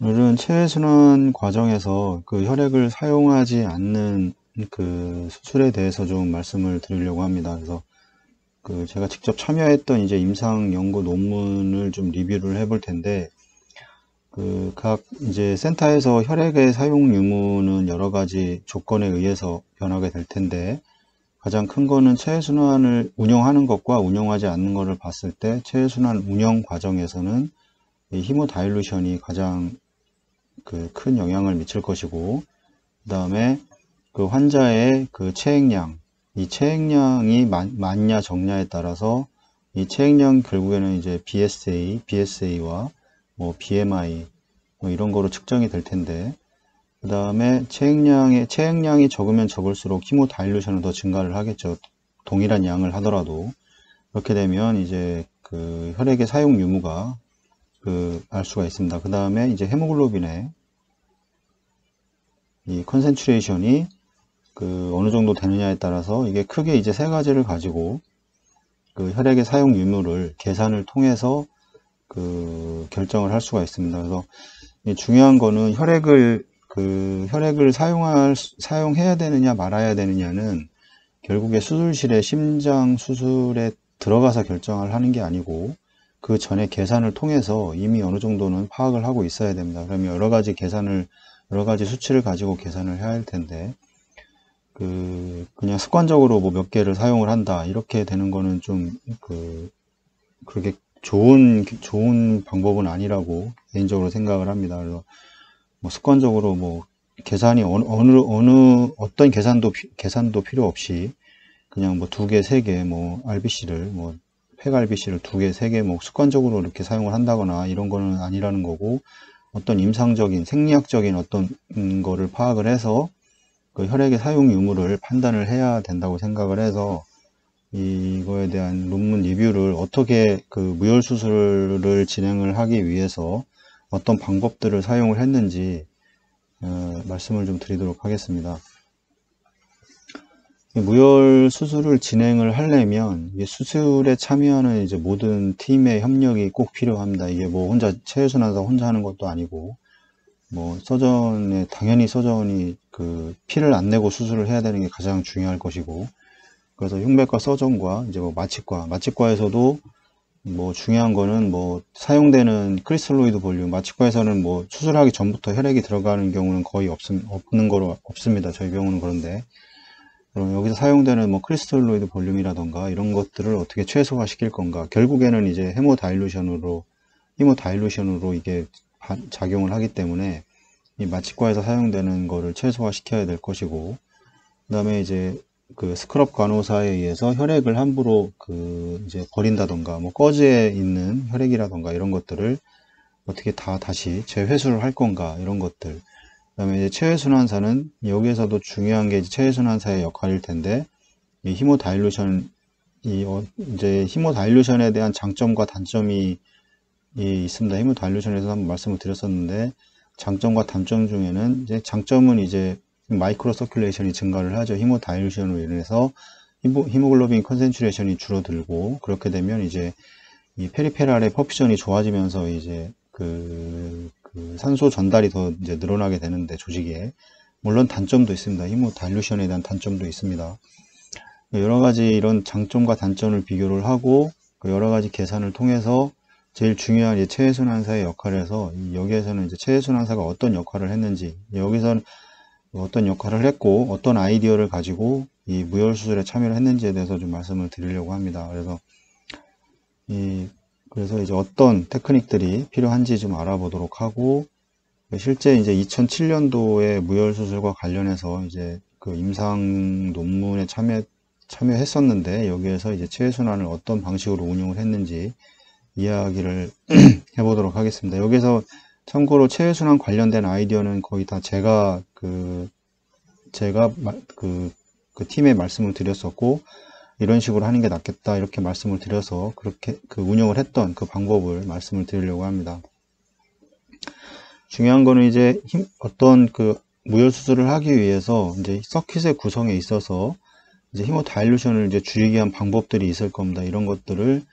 오늘은 체외순환 과정에서 그 혈액을 사용하지 않는 그 수술에 대해서 좀 말씀을 드리려고 합니다. 그래서 그 제가 직접 참여했던 이제 임상 연구 논문을 좀 리뷰를 해볼 텐데, 그 각 이제 센터에서 혈액의 사용 유무는 여러 가지 조건에 의해서 변하게 될 텐데, 가장 큰 거는 체외순환을 운영하는 것과 운영하지 않는 것을 봤을 때, 체외순환 운영 과정에서는 이 히모다일루션이 가장 그 큰 영향을 미칠 것이고, 그 다음에 그 환자의 그 체액량, 이 체액량이 많냐 적냐에 따라서 이 체액량 결국에는 이제 BSA와 뭐 BMI 뭐 이런 거로 측정이 될 텐데, 그 다음에 체액량이 적으면 적을수록 히모다일루션은 더 증가를 하겠죠. 동일한 양을 하더라도. 그렇게 되면 이제 그 혈액의 사용 유무가 알 수가 있습니다. 그 다음에 이제 헤모글로빈의 이 컨센트레이션이 어느 정도 되느냐에 따라서 이게 크게 이제 세 가지를 가지고 그 혈액의 사용 유무를 계산을 통해서 결정을 할 수가 있습니다. 그래서 중요한 거는 혈액을 사용해야 되느냐 말아야 되느냐는 결국에 수술실에 심장 수술에 들어가서 결정을 하는 게 아니고, 그 전에 계산을 통해서 이미 어느 정도는 파악을 하고 있어야 됩니다. 그러면 여러 가지 수치를 가지고 계산을 해야 할 텐데, 그냥 습관적으로 뭐 몇 개를 사용을 한다, 이렇게 되는 거는 좀, 그렇게 좋은 방법은 아니라고 개인적으로 생각을 합니다. 그래서 뭐 습관적으로 뭐 계산이 어떤 계산도 필요 없이 그냥 뭐 2개, 3개, 뭐 RBC를, 팩 RBC를 2개, 3개 뭐 습관적으로 이렇게 사용을 한다거나 이런 거는 아니라는 거고, 어떤 임상적인 생리학적인 어떤 거를 파악을 해서 그 혈액의 사용 유무를 판단을 해야 된다고 생각을 해서, 이거에 대한 논문 리뷰를 어떻게 무혈 수술을 진행을 하기 위해서 어떤 방법들을 사용을 했는지 말씀을 좀 드리도록 하겠습니다. 무혈 수술을 진행을 하려면 수술에 참여하는 이제 모든 팀의 협력이 꼭 필요합니다. 이게 뭐 체외순환사 혼자 하는 것도 아니고, 뭐 당연히 서전이 피를 안 내고 수술을 해야 되는 게 가장 중요할 것이고, 그래서 흉맥과 서전과 이제 뭐 마취과에서도 뭐 중요한 거는 뭐 사용되는 크리스탈로이드 볼륨, 마취과에서는 뭐 수술하기 전부터 혈액이 들어가는 경우는 거의 없습니다. 저희 병원은. 그런데 그럼 여기서 사용되는 뭐 크리스탈로이드 볼륨이라던가 이런 것들을 어떻게 최소화 시킬 건가, 결국에는 이제 히모다일루션으로 이게 작용을 하기 때문에 이 마취과에서 사용되는 거를 최소화 시켜야 될 것이고, 그 다음에 이제 스크럽 간호사에 의해서 혈액을 함부로 이제 버린다던가, 뭐 꺼지에 있는 혈액이라던가 이런 것들을 어떻게 다시 재회수를 할 건가, 이런 것들. 그 다음에 이제 체외순환사는 여기에서도 중요한 게 이제 체외순환사의 역할일 텐데, 이 이제 히모다일루션에 대한 장점과 단점이 있습니다. 히모다일루션에서 한번 말씀을 드렸었는데, 장점과 단점 중에는 이제 장점은 이제 마이크로 서큘레이션이 증가를 하죠. 히모다일루션으로 인해서 히모글로빈 컨센트레이션이 줄어들고, 그렇게 되면 이제 이 페리페랄의 퍼퓨전이 좋아지면서 이제 산소 전달이 더 이제 늘어나게 되는데, 조직에. 물론 단점도 있습니다. 히모다일루션에 대한 단점도 있습니다. 여러 가지 이런 장점과 단점을 비교를 하고 여러 가지 계산을 통해서 제일 중요한 이제 체외순환사의 역할에서, 여기에서는 이제 체외순환사가 어떤 역할을 했는지, 여기서는 어떤 역할을 했고 어떤 아이디어를 가지고 이 무혈 수술에 참여를 했는지에 대해서 좀 말씀을 드리려고 합니다. 그래서 이제 어떤 테크닉들이 필요한지 좀 알아보도록 하고, 실제 이제 2007년도에 무혈 수술과 관련해서 이제 임상 논문에 참여했었는데, 여기에서 이제 체외순환을 어떤 방식으로 운용을 했는지 이야기를 해보도록 하겠습니다. 여기서 참고로 체외순환 관련된 아이디어는 거의 다 제가 팀에 말씀을 드렸었고, 이런 식으로 하는 게 낫겠다 이렇게 말씀을 드려서 그렇게 운영을 했던 그 방법을 말씀을 드리려고 합니다. 중요한 거는 이제 어떤 무혈 수술을 하기 위해서 이제 서킷의 구성에 있어서 이제 히모다일루션을 이제 줄이기 위한 방법들이 있을 겁니다. 이런 것들을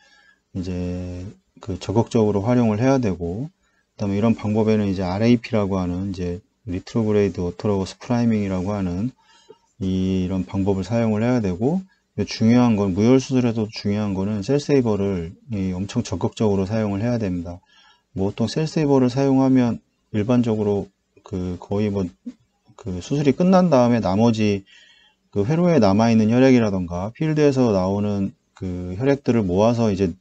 이제 적극적으로 활용을 해야 되고, 그다음에 이런 방법에는 이제 RAP라고 하는 이제 리트로그레이드 오토로거스 프라이밍이라고 하는 이런 방법을 사용을 해야 되고, 중요한 건 무혈 수술에도 중요한 거는 셀세이버를 엄청 적극적으로 사용을 해야 됩니다. 뭐 보통 셀세이버를 사용하면 일반적으로 거의 그 수술이 끝난 다음에 나머지 그 회로에 남아있는 혈액이라던가 필드에서 나오는 그 혈액들을 모아서 이제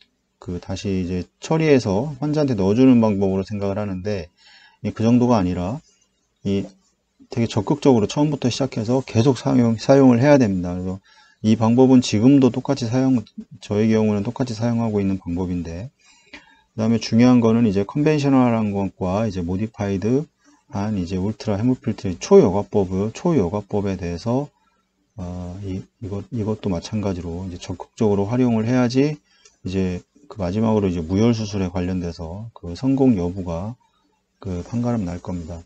다시 이제 처리해서 환자한테 넣어주는 방법으로 생각을 하는데, 그 정도가 아니라 되게 적극적으로 처음부터 시작해서 계속 사용을 해야 됩니다. 그래서 이 방법은 지금도 똑같이 저의 경우는 똑같이 사용하고 있는 방법인데, 그 다음에 중요한 거는 이제 컨벤셔널한 것과 이제 모디파이드 한 이제 울트라 헤모필트레이션 초여과법에 대해서 이것도 마찬가지로 이제 적극적으로 활용을 해야지 이제 마지막으로 이제 무혈 수술에 관련돼서 그 성공 여부가 판가름 날 겁니다.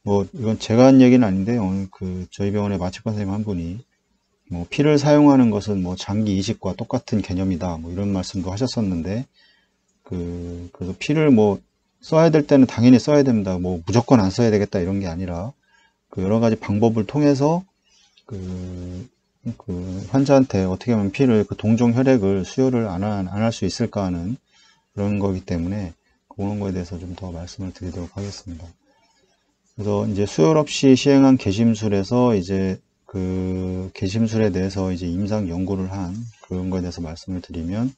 뭐 이건 제가 한 얘기는 아닌데, 오늘 저희 병원의 마취과 선생님 한 분이 뭐 피를 사용하는 것은 뭐 장기 이식과 똑같은 개념이다, 뭐 이런 말씀도 하셨었는데, 그래서 피를 뭐 써야 될 때는 당연히 써야 됩니다. 뭐 무조건 안 써야 되겠다 이런 게 아니라, 여러 가지 방법을 통해서 환자한테 어떻게 하면 피를 동종 혈액을 수혈을 안 할 수 있을까 하는 그런 거기 때문에, 그런 거에 대해서 좀 더 말씀을 드리도록 하겠습니다. 그래서 이제 수혈 없이 시행한 개심술에서 이제 개심술에 대해서 이제 임상 연구를 한 그런 거에 대해서 말씀을 드리면,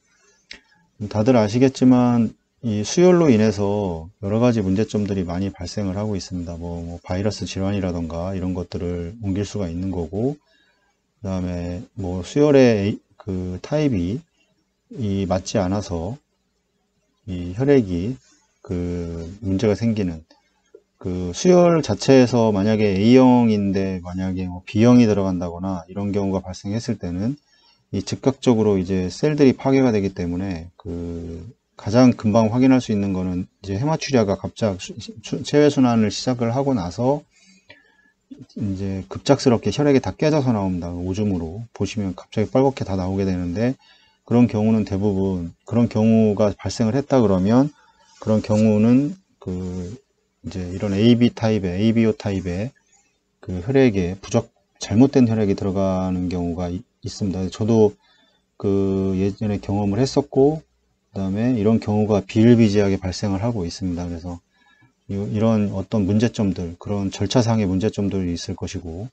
다들 아시겠지만 이 수혈로 인해서 여러 가지 문제점들이 많이 발생을 하고 있습니다. 뭐 바이러스 질환이라던가 이런 것들을 옮길 수가 있는 거고, 그 다음에 뭐 수혈의 타입이 맞지 않아서 이 혈액이 문제가 생기는, 수혈 자체에서 만약에 A형인데 만약에 뭐 B형이 들어간다거나 이런 경우가 발생했을 때는 즉각적으로 이제 셀들이 파괴가 되기 때문에, 가장 금방 확인할 수 있는 거는 이제 헤마추리아가 체외순환을 시작을 하고 나서 이제 급작스럽게 혈액이 다 깨져서 나옵니다. 오줌으로 보시면 갑자기 빨갛게 다 나오게 되는데, 그런 경우는 대부분 그런 경우가 발생을 했다 그러면, 그런 경우는 이제 이런 ABO 타입의 혈액에 잘못된 혈액이 들어가는 경우가 있습니다. 저도 예전에 경험을 했었고, 그 다음에 이런 경우가 비일비재하게 발생을 하고 있습니다. 그래서 이런 어떤 문제점들, 그런 절차상의 문제점들이 있을 것이고,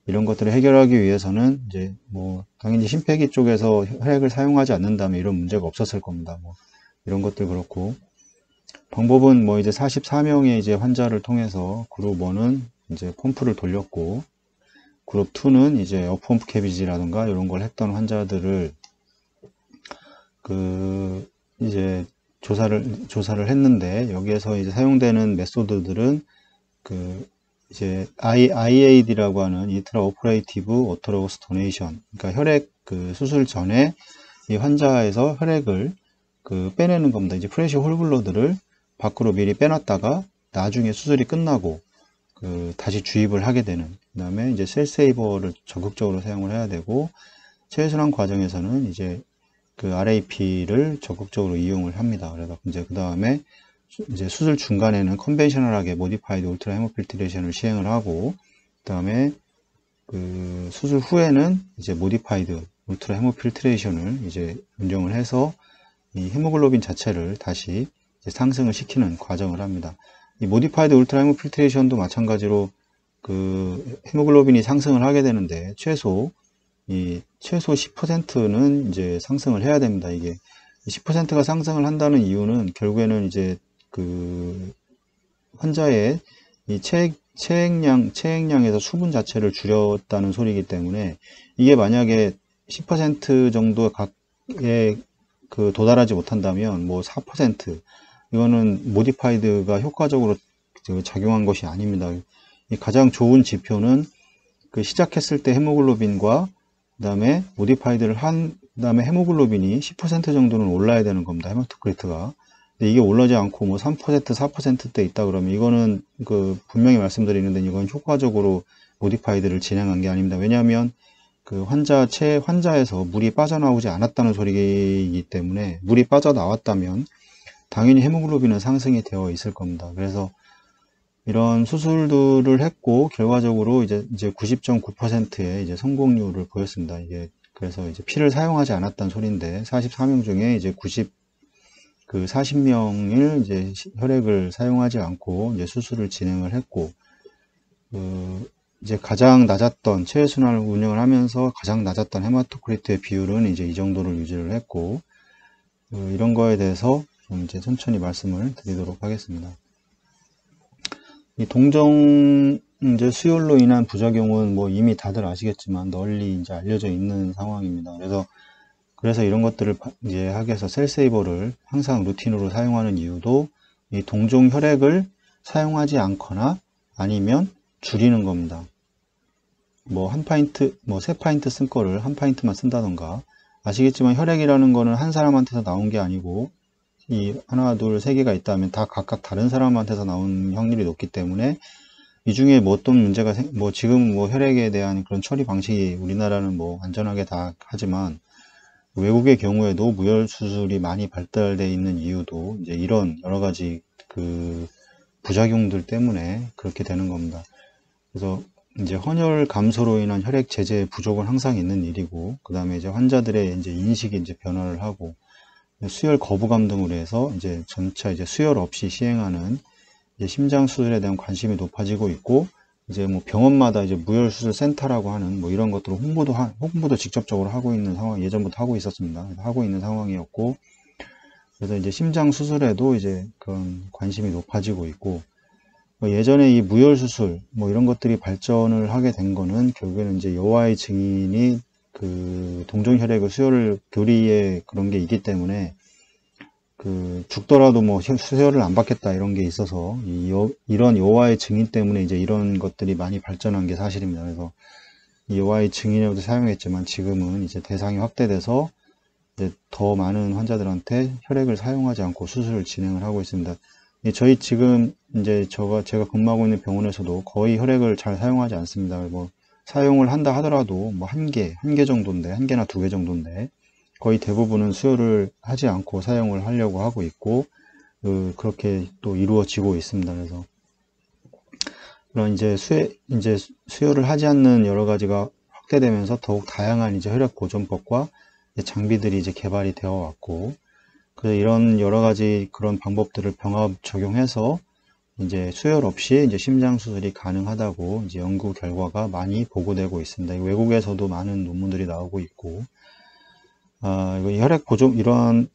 이런 것들을 해결하기 위해서는 이제 뭐 당연히 심폐기 쪽에서 혈액을 사용하지 않는다면 이런 문제가 없었을 겁니다. 뭐 이런 것들 그렇고, 방법은 뭐 이제 44명의 이제 환자를 통해서 그룹 1은 이제 펌프를 돌렸고, 그룹 2는 이제 어펌프 캐비지라든가 이런 걸 했던 환자들을 이제 조사를 했는데, 여기에서 이제 사용되는 메소드들은 이제 IAD라고 하는 인트라 오퍼레이티브 오토로거스 도네이션, 그러니까 혈액 수술 전에 이 환자에서 혈액을 빼내는 겁니다. 이제 프레시 홀블러드를 밖으로 미리 빼놨다가 나중에 수술이 끝나고 다시 주입을 하게 되는, 그 다음에 이제 셀세이버를 적극적으로 사용을 해야 되고, 체외순환 과정에서는 이제 RAP를 적극적으로 이용을 합니다. 그래서 이제 그 다음에 이제 수술 중간에는 컨벤셔널하게 모디파이드 울트라 헤모필트레이션을 시행을 하고, 그 다음에 수술 후에는 이제 모디파이드 울트라 헤모필트레이션을 이제 운영을 해서 이 헤모글로빈 자체를 다시 이제 상승을 시키는 과정을 합니다. 이 모디파이드 울트라 헤모필트레이션도 마찬가지로 헤모글로빈이 상승을 하게 되는데, 최소 10%는 이제 상승을 해야 됩니다. 이게 10%가 상승을 한다는 이유는 결국에는 이제 환자의 이 체액량에서 수분 자체를 줄였다는 소리이기 때문에, 이게 만약에 10% 정도에 도달하지 못한다면 뭐 4%, 이거는 모디파이드가 효과적으로 작용한 것이 아닙니다. 가장 좋은 지표는 시작했을 때 헤모글로빈과 그 다음에 모디파이드를 한 다음에 헤모글로빈이 10% 정도는 올라야 되는 겁니다. 헤마토크리트가. 근데 이게 올라지 않고 뭐 3%, 4%대 있다 그러면, 이거는 분명히 말씀드리는데, 이건 효과적으로 모디파이드를 진행한 게 아닙니다. 왜냐하면 환자에서 물이 빠져나오지 않았다는 소리이기 때문에, 물이 빠져나왔다면 당연히 헤모글로빈은 상승이 되어 있을 겁니다. 그래서 이런 수술들을 했고 결과적으로 이제 90.9%의 이제 성공률을 보였습니다. 이게 그래서 이제 피를 사용하지 않았다는 소리인데 44명 중에 이제 40명을 이제 혈액을 사용하지 않고 이제 수술을 진행을 했고 이제 가장 낮았던 체외순환을 운영을 하면서 가장 낮았던 헤마토크리트의 비율은 이제 이 정도를 유지를 했고 이런 거에 대해서 좀 이제 천천히 말씀을 드리도록 하겠습니다. 이 동정 이제 수혈로 인한 부작용은 뭐 이미 다들 아시겠지만 널리 이제 알려져 있는 상황입니다. 그래서 이런 것들을 이제 하기 위해서 셀세이버를 항상 루틴으로 사용하는 이유도 이 동종 혈액을 사용하지 않거나 아니면 줄이는 겁니다. 뭐 세 파인트 쓴 거를 한 파인트만 쓴다던가. 아시겠지만 혈액이라는 거는 한 사람한테서 나온 게 아니고 이 하나, 둘, 세 개가 있다면 다 각각 다른 사람한테서 나온 확률이 높기 때문에 이 중에 뭐 어떤 문제가 지금 뭐 혈액에 대한 그런 처리 방식이 우리나라는 뭐 안전하게 다 하지만 외국의 경우에도 무혈 수술이 많이 발달되어 있는 이유도 이제 이런 여러 가지 그 부작용들 때문에 그렇게 되는 겁니다. 그래서 이제 헌혈 감소로 인한 혈액 제제의 부족은 항상 있는 일이고, 그 다음에 이제 환자들의 이제 인식이 이제 변화를 하고, 수혈 거부감 등으로 해서 이제 점차 이제 수혈 없이 시행하는 이제 심장 수술에 대한 관심이 높아지고 있고, 이제 뭐 병원마다 이제 무혈 수술 센터라고 하는 뭐 이런 것들을 홍보도 직접적으로 하고 있는 상황, 예전부터 하고 있었습니다. 하고 있는 상황이었고, 그래서 이제 심장 수술에도 이제 그런 관심이 높아지고 있고, 예전에 이 무혈 수술 뭐 이런 것들이 발전을 하게 된 거는 결국에는 이제 여와의 증인이 그 동종 혈액의 수혈을 교리에 그런 게 있기 때문에 그 죽더라도 뭐 수혈을 안 받겠다 이런 게 있어서 이런 여와의 증인 때문에 이제 이런 것들이 많이 발전한 게 사실입니다. 그래서 이 여와의 증인으로도 사용했지만 지금은 이제 대상이 확대돼서 이제 더 많은 환자들한테 혈액을 사용하지 않고 수술을 진행을 하고 있습니다. 저희 지금 이제 제가 근무하고 있는 병원에서도 거의 혈액을 잘 사용하지 않습니다. 뭐 사용을 한다 하더라도 뭐 한 개 정도인데, 한 개나 두 개 정도인데 거의 대부분은 수혈을 하지 않고 사용을 하려고 하고 있고 그렇게 또 이루어지고 있습니다. 그래서 그런 이제 수혈을 하지 않는 여러 가지가 확대되면서 더욱 다양한 이제 혈액 보존법과 장비들이 이제 개발이 되어 왔고, 그래서 이런 여러 가지 그런 방법들을 병합 적용해서 이제 수혈 없이 이제 심장 수술이 가능하다고 이제 연구 결과가 많이 보고되고 있습니다. 외국에서도 많은 논문들이 나오고 있고, 이런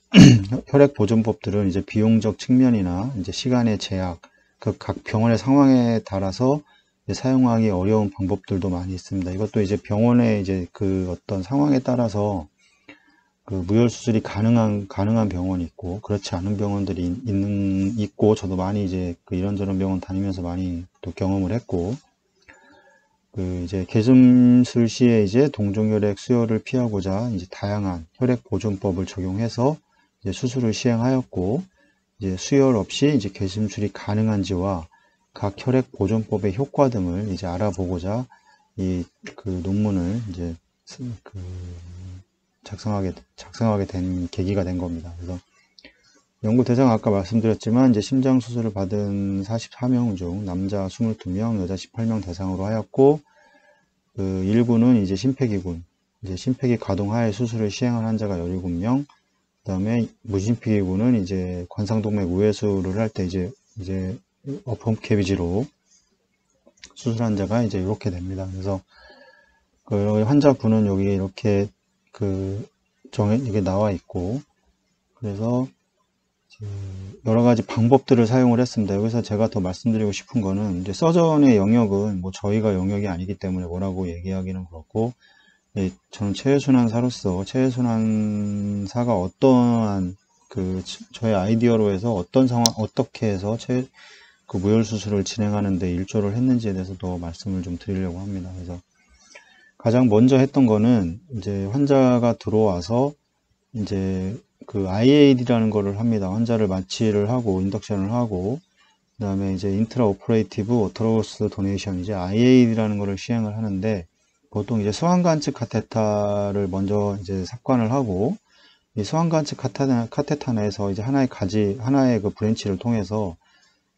혈액 보존법들은 이제 비용적 측면이나 이제 시간의 제약, 그 각 병원의 상황에 따라서 사용하기 어려운 방법들도 많이 있습니다. 이것도 이제 병원의 이제 그 어떤 상황에 따라서 그 무혈 수술이 가능한 병원이 있고 그렇지 않은 병원들이 있고, 저도 많이 이제 그 이런저런 병원 다니면서 많이 또 경험을 했고, 그 이제 개슴술 시에 이제 동종혈액 수혈을 피하고자 이제 다양한 혈액 보존법을 적용해서 이제 수술을 시행하였고, 이제 수혈 없이 이제 개슴술이 가능한지와 각 혈액 보존법의 효과 등을 이제 알아보고자 이 그 논문을 이제 작성하게 된 계기가 된 겁니다. 그래서 연구 대상 아까 말씀드렸지만 이제 심장 수술을 받은 44명 중 남자 22명, 여자 18명 대상으로 하였고, 그 1구는 이제 심폐기 가동하에 수술을 시행한 환자가 17명, 그다음에 무심폐기구는 이제 관상동맥 우회수를 할 때 이제 어펌 캐비지로 수술 환자가 이제 이렇게 됩니다. 그래서 그 환자분은 여기 이렇게 이게 나와 있고, 그래서 여러 가지 방법들을 사용을 했습니다. 여기서 제가 더 말씀드리고 싶은 거는 이제 서전의 영역은 뭐 저희가 영역이 아니기 때문에 뭐라고 얘기하기는 그렇고, 저는 체외순환사로서 체외순환사가 어떠한 저의 아이디어로 해서 어떻게 해서 그 무혈 수술을 진행하는데 일조를 했는지에 대해서 더 말씀을 좀 드리려고 합니다. 그래서 가장 먼저 했던 거는 이제 환자가 들어와서 이제 그 IAD라는 거를 합니다. 환자를 마취를 하고 인덕션을 하고, 그 다음에 이제 인트라 오퍼레이티브 오토로스 도네이션, 이제 IAD라는 거를 시행을 하는데, 보통 이제 수환관측 카테터를 먼저 이제 삽관을 하고, 이 수환관측 카테타나에서 이제 하나의 그 브랜치를 통해서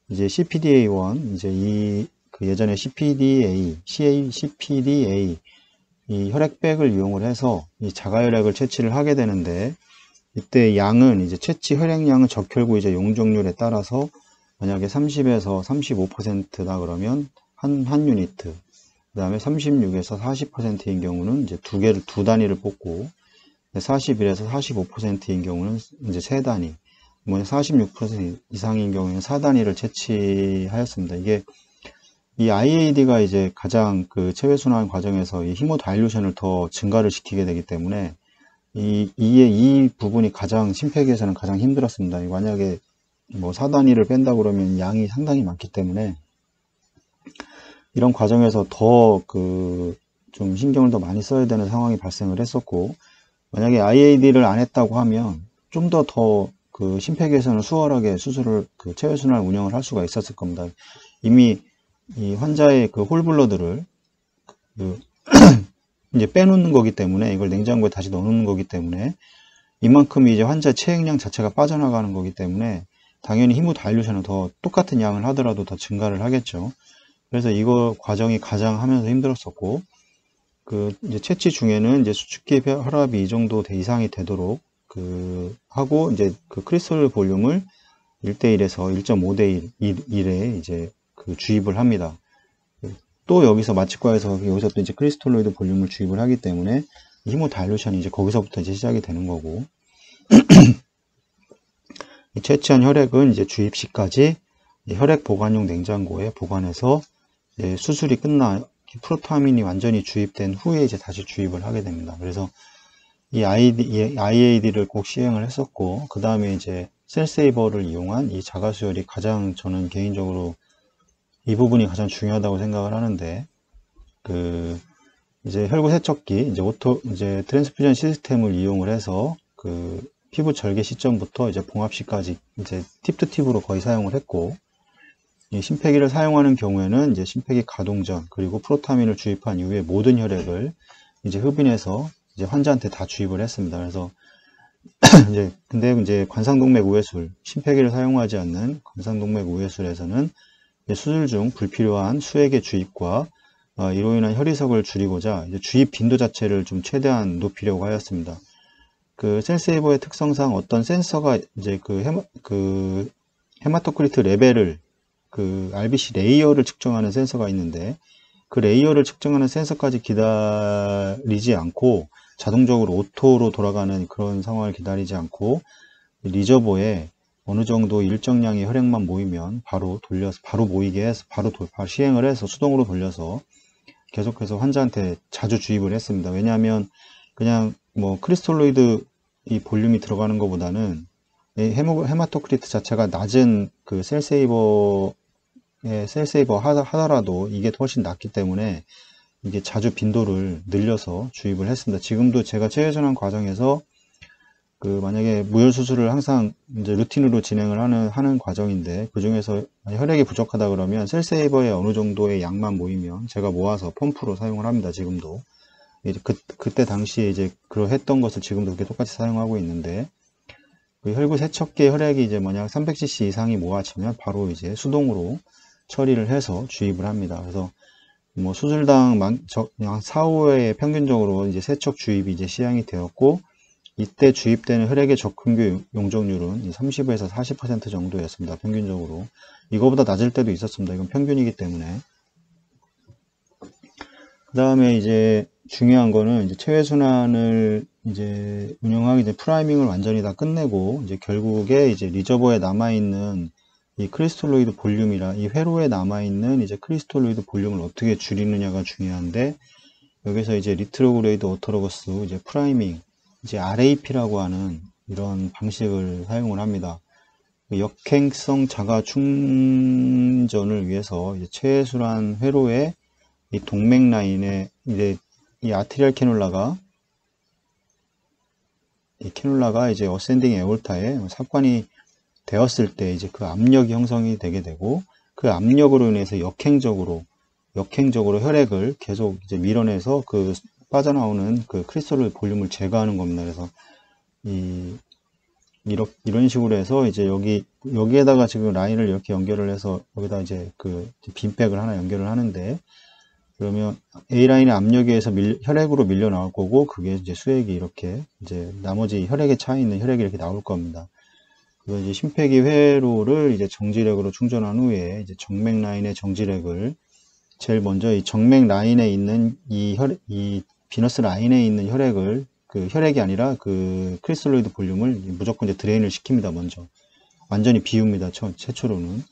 이제 CPDA1, 이제 그 예전에 CPDA 이 혈액백을 이용을 해서 이 자가혈액을 채취를 하게 되는데, 이때 양은 이제 채취 혈액량은 적혈구 이제 용적률에 따라서 만약에 30에서 35%다 그러면 한 유니트, 그 다음에 36에서 40%인 경우는 이제 두 단위를 뽑고, 41에서 45%인 경우는 이제 세 단위, 뭐 46% 이상인 경우에는 4단위를 채취하였습니다. 이 IAD가 이제 가장 그 체외순환 과정에서 이 히모다일루션을 더 증가를 시키게 되기 때문에 이 부분이 가장 심폐기에서는 가장 힘들었습니다. 만약에 뭐 4단위를 뺀다 그러면 양이 상당히 많기 때문에 이런 과정에서 더 좀 신경을 더 많이 써야 되는 상황이 발생을 했었고, 만약에 IAD를 안 했다고 하면 좀 더 그 심폐기에서는 수월하게 수술을 그 체외순환 운영을 할 수가 있었을 겁니다. 이미 이 환자의 그 홀블러드를 이제 빼놓는 거기 때문에, 이걸 냉장고에 다시 넣어놓는 거기 때문에 이만큼 이제 환자의 체액량 자체가 빠져나가는 거기 때문에 당연히 히모다일루션은 더 똑같은 양을 하더라도 더 증가를 하겠죠. 그래서 이거 과정이 가장 하면서 힘들었었고, 이제 채취 중에는 이제 수축기 혈압이 이 정도 이상이 되도록 하고, 이제 그 크리스톨 볼륨을 1대1에서 1.5대 1에 이제 주입을 합니다. 또 여기서 마취과에서 여기서 또 이제 크리스톨로이드 볼륨을 주입을 하기 때문에 히모다일루션이 이제 거기서부터 이제 시작이 되는 거고, 채취한 혈액은 이제 주입 시까지 혈액 보관용 냉장고에 보관해서 수술이 프로타민이 완전히 주입된 후에 이제 다시 주입을 하게 됩니다. 그래서 이 IAD를 꼭 시행을 했었고, 그 다음에 이제 셀세이버를 이용한 이 자가수혈이 가장 저는 개인적으로 이 부분이 가장 중요하다고 생각을 하는데, 이제 혈구 세척기, 이제 트랜스퓨전 시스템을 이용을 해서 피부 절개 시점부터 이제 봉합 시까지 이제 팁 투 팁으로 거의 사용을 했고, 이 심폐기를 사용하는 경우에는 이제 심폐기 가동 전, 그리고 프로타민을 주입한 이후에 모든 혈액을 이제 흡인해서 이제 환자한테 다 주입을 했습니다. 그래서 근데 이제 관상동맥 우회술, 심폐기를 사용하지 않는 관상동맥 우회술에서는 수술 중 불필요한 수액의 주입과 이로 인한 혈이석을 줄이고자 이제 주입 빈도 자체를 좀 최대한 높이려고 하였습니다. 셀세이버의 특성상 어떤 센서가 이제 헤마토크리트 레벨을 RBC 레이어를 측정하는 센서가 있는데, 그 레이어를 측정하는 센서까지 기다리지 않고 자동적으로 오토로 돌아가는 그런 상황을 기다리지 않고 리저버에 어느 정도 일정량의 혈액만 모이면 바로 모이게 해서 바로 시행을 해서 수동으로 돌려서 계속해서 환자한테 자주 주입을 했습니다. 왜냐하면 그냥 뭐 크리스톨로이드 이 볼륨이 들어가는 것보다는 헤마토크리트 자체가 낮은 셀세이버 하더라도 이게 훨씬 낫기 때문에 이게 자주 빈도를 늘려서 주입을 했습니다. 지금도 제가 체외순환 과정에서 만약에 무혈 수술을 항상 이제 루틴으로 진행을 하는 과정인데, 그 중에서 혈액이 부족하다 그러면 셀세이버에 어느 정도의 양만 모이면 제가 모아서 펌프로 사용을 합니다. 지금도 이제 그때 당시에 이제 그러했던 것을 지금도 그렇게 똑같이 사용하고 있는데, 혈구 세척기의 혈액이 이제 만약 300cc 이상이 모아지면 바로 이제 수동으로 처리를 해서 주입을 합니다. 그래서 뭐 수술당 그냥 4, 5회에 평균적으로 이제 세척 주입이 이제 시행이 되었고, 이때 주입되는 혈액의 적응규 용적률은 30에서 40% 정도였습니다. 평균적으로. 이거보다 낮을 때도 있었습니다. 이건 평균이기 때문에. 그 다음에 이제 중요한 거는 이제 체외순환을 이제 운영하기 전에 프라이밍을 완전히 다 끝내고, 이제 결국에 이제 리저버에 남아있는 이 크리스톨로이드 볼륨이라 이 회로에 남아있는 이제 크리스톨로이드 볼륨을 어떻게 줄이느냐가 중요한데, 여기서 이제 리트로그레이드 오토로거스 이제 프라이밍, 이제 RAP라고 하는 이런 방식을 사용을 합니다. 역행성 자가 충전을 위해서 이제 체외순환 회로에 이 동맥 라인에 이제 이 아트리얼 캐놀라가 이제 어센딩 에올타에 삽관이 되었을 때 이제 그 압력이 형성이 되게 되고, 그 압력으로 인해서 역행적으로 혈액을 계속 이제 밀어내서 빠져나오는 크리스톨 볼륨을 제거하는 겁니다. 그래서 이런 식으로 해서 이제 여기에다가 지금 라인을 이렇게 연결을 해서 여기다 이제 그 빈백을 하나 연결을 하는데, 그러면 A라인의 압력에 의해서 혈액으로 밀려 나올 거고, 그게 이제 수액이 이렇게 이제 나머지 혈액에 차 있는 혈액이 이렇게 나올 겁니다. 그래서 이제 심폐기 회로를 이제 정지력으로 충전한 후에 이제 정맥 라인의 정지력을 제일 먼저 이 정맥 라인에 있는 이 비너스 라인에 있는 혈액을, 그 혈액이 아니라 그 크리스탈로이드 볼륨을 무조건 이제 드레인을 시킵니다. 먼저 완전히 비웁니다. 최초로는.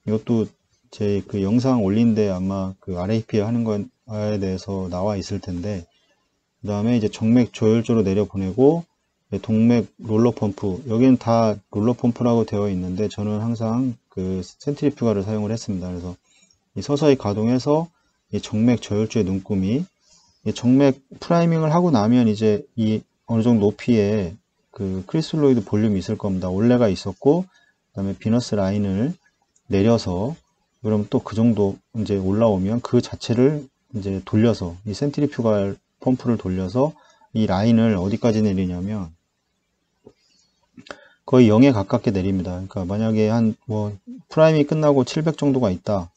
이것도 제 그 영상 올린데 아마 그 RAP 하는 거에 대해서 나와 있을 텐데, 그 다음에 이제 정맥 조혈조로 내려보내고, 동맥 롤러 펌프, 여기는 다 롤러 펌프라고 되어 있는데 저는 항상 그 센트리퓨가를 사용을 했습니다. 그래서 서서히 가동해서 이 정맥 저혈조의 눈금이, 이 정맥 프라이밍을 하고 나면 이제 이 어느 정도 높이에 그 크리스탈로이드 볼륨이 있을 겁니다. 올레가 있었고, 그 다음에 비너스 라인을 내려서, 그럼 또 그 정도 이제 올라오면 그 자체를 이제 돌려서, 이 센트리퓨갈 펌프를 돌려서 이 라인을 어디까지 내리냐면 거의 0에 가깝게 내립니다. 그러니까 만약에 프라임이 끝나고 700 정도가 있다,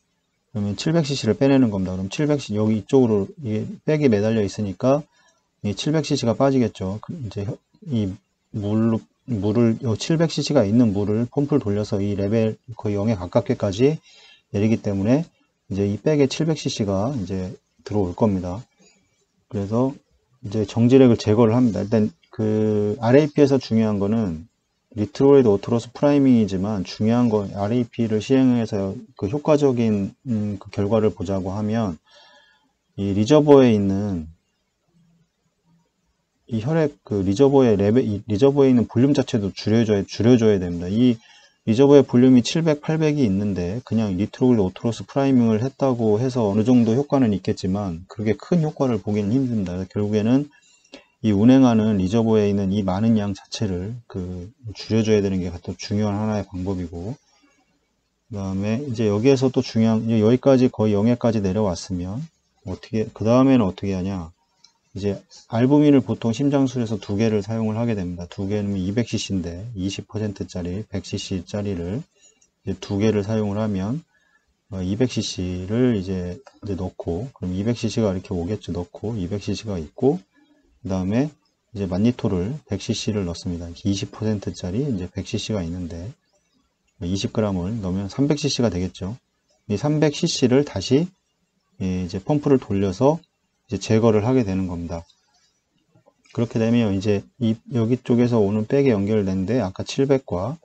그러면 700cc를 빼내는 겁니다. 그럼 700cc, 여기 이쪽으로 이게 백이 매달려 있으니까 이 700cc가 빠지겠죠. 이제 이 물을 700cc가 있는 물을 펌프를 돌려서 이 레벨 거의 0에 가깝게까지 내리기 때문에 이제 이 백에 700cc가 이제 들어올 겁니다. 그래서 이제 정지력을 제거를 합니다. 일단 그 RAP에서 중요한 거는 리트로이드 오토로스 프라이밍이지만, 중요한 건 RAP를 시행해서 그 효과적인 그 결과를 보자고 하면 이 리저버에 있는 이 혈액 그 리저버의 이 리저버에 있는 볼륨 자체도 줄여줘야 됩니다. 이 리저버의 볼륨이 700, 800이 있는데 그냥 리트로이드 오토로스 프라이밍을 했다고 해서 어느 정도 효과는 있겠지만 그렇게 큰 효과를 보기는 힘듭니다. 그래서 결국에는 이 운행하는 리저버에 있는 이 많은 양 자체를 줄여줘야 되는 게 또 중요한 하나의 방법이고, 그 다음에 이제 여기에서 또 중요한, 여기까지 거의 0회까지 내려왔으면 그 다음에는 어떻게 하냐. 이제 알부민을 보통 심장술에서 2개를 사용을 하게 됩니다. 2개는 200cc인데 20%짜리 100cc 짜리를 이제 2개를 사용을 하면 200cc를 이제 넣고, 그럼 200cc가 이렇게 오겠죠. 넣고 200cc가 있고, 그 다음에 이제 만니토를 100cc를 넣습니다. 20%짜리 이제 100cc가 있는데 20g을 넣으면 300cc가 되겠죠. 이 300cc를 다시 이제 펌프를 돌려서 이제 제거를 하게 되는 겁니다. 그렇게 되면 이제 여기 쪽에서 오는 백에 연결된데 아까 700과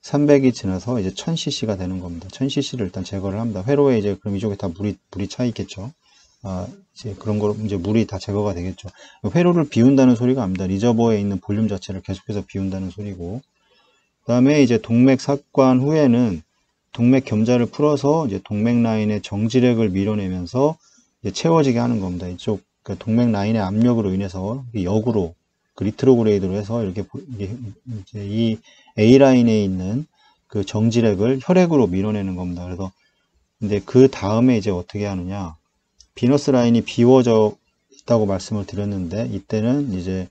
300이 지나서 이제 1000cc가 되는 겁니다. 1000cc를 일단 제거를 합니다. 회로에 이제 그럼 이쪽에 다 물이 차 있겠죠. 이제 그런 거로 이제 물이 다 제거가 되겠죠. 회로를 비운다는 소리가 아닙니다. 리저버에 있는 볼륨 자체를 계속해서 비운다는 소리고, 그 다음에 이제 동맥 삭관 후에는 동맥 겸자를 풀어서 이제 동맥 라인의 정지력을 밀어내면서 이제 채워지게 하는 겁니다. 이쪽 동맥 라인의 압력으로 인해서 역으로 리트로그레이드로 해서 이렇게 이제 이 A 라인에 있는 그 정지력을 혈액으로 밀어내는 겁니다. 그래서 근데 그 다음에 이제 어떻게 하느냐, 비너스 라인이 비워져 있다고 말씀을 드렸는데, 이때는 이제